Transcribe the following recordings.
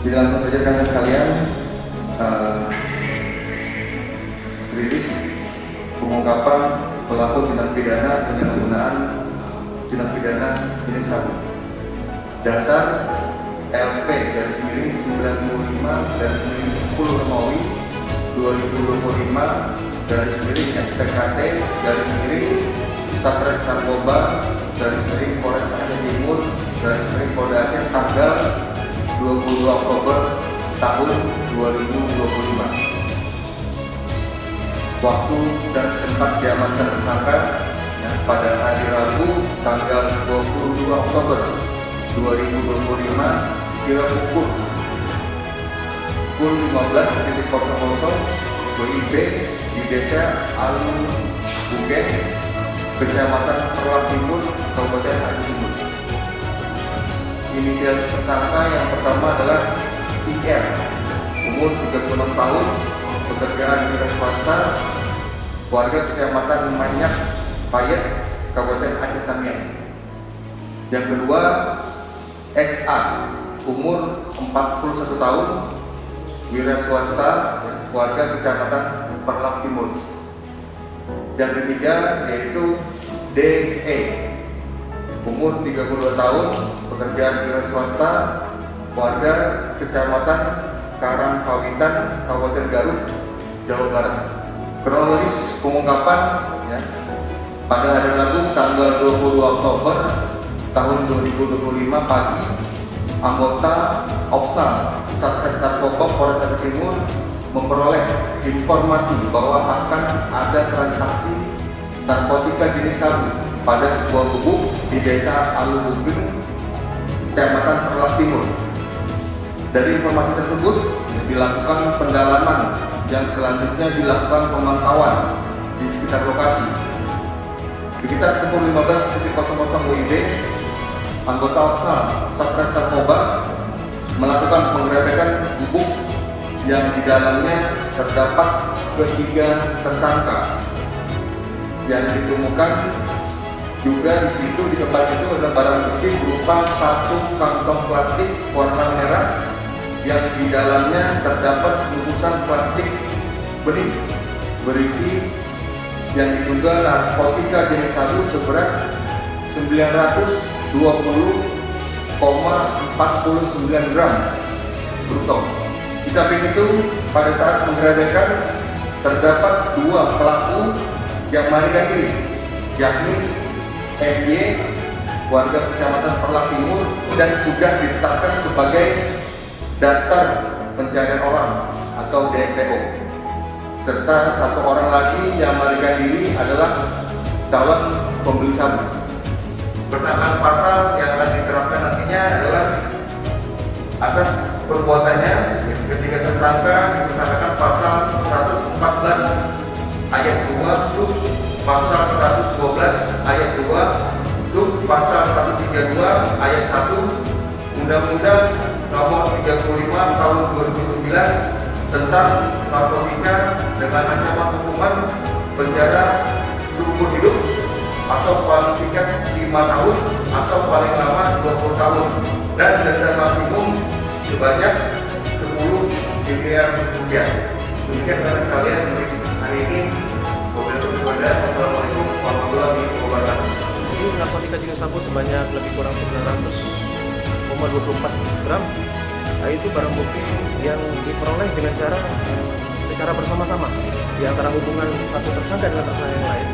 Jadi langsung saja rekan sekalian, rilis pengungkapan pelaku tindak pidana penyalahgunaan tindak pidana jenis sabu. Dasar LP garis miring 95 garis miring 10 Romawi 2025 garis miring SPKT garis miring Satres Narkoba garis miring Polres Aceh Timur garis miring Polda Aceh tanggal 22 Oktober tahun 2025. Waktu dan tempat diamankan tersangka pada hari Rabu tanggal 22 Oktober 2025 sekira pukul 15.00 WIB di Desa Alu Bugen, Kecamatan Perlak Timur, Kabupaten Aceh Timur. Inisial tersangka yang pertama adalah IR, umur 36 tahun, pekerjaan wira swasta, warga Kecamatan Manyak, Payet, Kabupaten Aceh Tamiang. Yang kedua, SA, umur 41 tahun, wira swasta, warga Kecamatan Perlak Timur. Yang ketiga yaitu DE, umur 32 tahun, pekerjaan wira swasta, warga Kecamatan Karangpawitan, Kabupaten Garut, Jawa Barat. Kronologis pengungkapan pada hari Rabu tanggal 20 Oktober tahun 2025 pagi, anggota Opsnal Satres Narkoba Polres Aceh Timur memperoleh informasi bahwa akan ada transaksi narkotika jenis sabu pada sebuah gubuk di Desa Alubugen, Kecamatan Perlak Timur. Dari informasi tersebut dilakukan pendalaman yang selanjutnya dilakukan pemantauan di sekitar lokasi. Sekitar pukul 15.00 WIB, anggota Opsnal Satres Narkoba melakukan penggerebekan gubuk yang di dalamnya terdapat ketiga tersangka. Yang ditemukan juga di situ, di tempat itu adalah barang bukti berupa satu kantong plastik warna merah yang di dalamnya terdapat bungkusan plastik bening berisi yang diduga narkotika jenis sabu seberat 920,49 gram bruto. Di samping itu, pada saat penggerebekan terdapat dua pelaku yang melarikan diri, yakni MY, warga Kecamatan Perlak Timur, dan sudah ditetapkan sebagai daftar pencarian orang atau DPO. Serta satu orang lagi yang melarikan diri adalah calon pembeli sabu. Persamaan pasal yang akan diterapkan nantinya adalah atas perbuatannya ketiga tersangka dipersangkakan pasal 114 ayat 2 sub pasal 112 ayat 2 sub pasal 132 ayat 1 Undang-Undang Nomor 35 Tahun 2009 tentang narkotika dengan ancaman hukuman penjara seumur hidup atau paling singkat 5 tahun atau paling lama 20 tahun dan denda maksimum sebanyak 10 miliar rupiah. Demikian rekan sekalian tulis hari ini. Wassalamualaikum warahmatullahi wabarakatuh. Ini narkotika jenis sabu sebanyak lebih kurang 900,24 gram. Nah, itu barang bukti yang diperoleh dengan cara secara bersama-sama di antara hubungan satu tersangka dengan tersangka yang lain.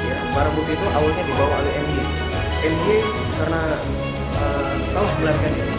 Ya, barang bukti itu awalnya dibawa oleh MY. MY karena telah melarikan diri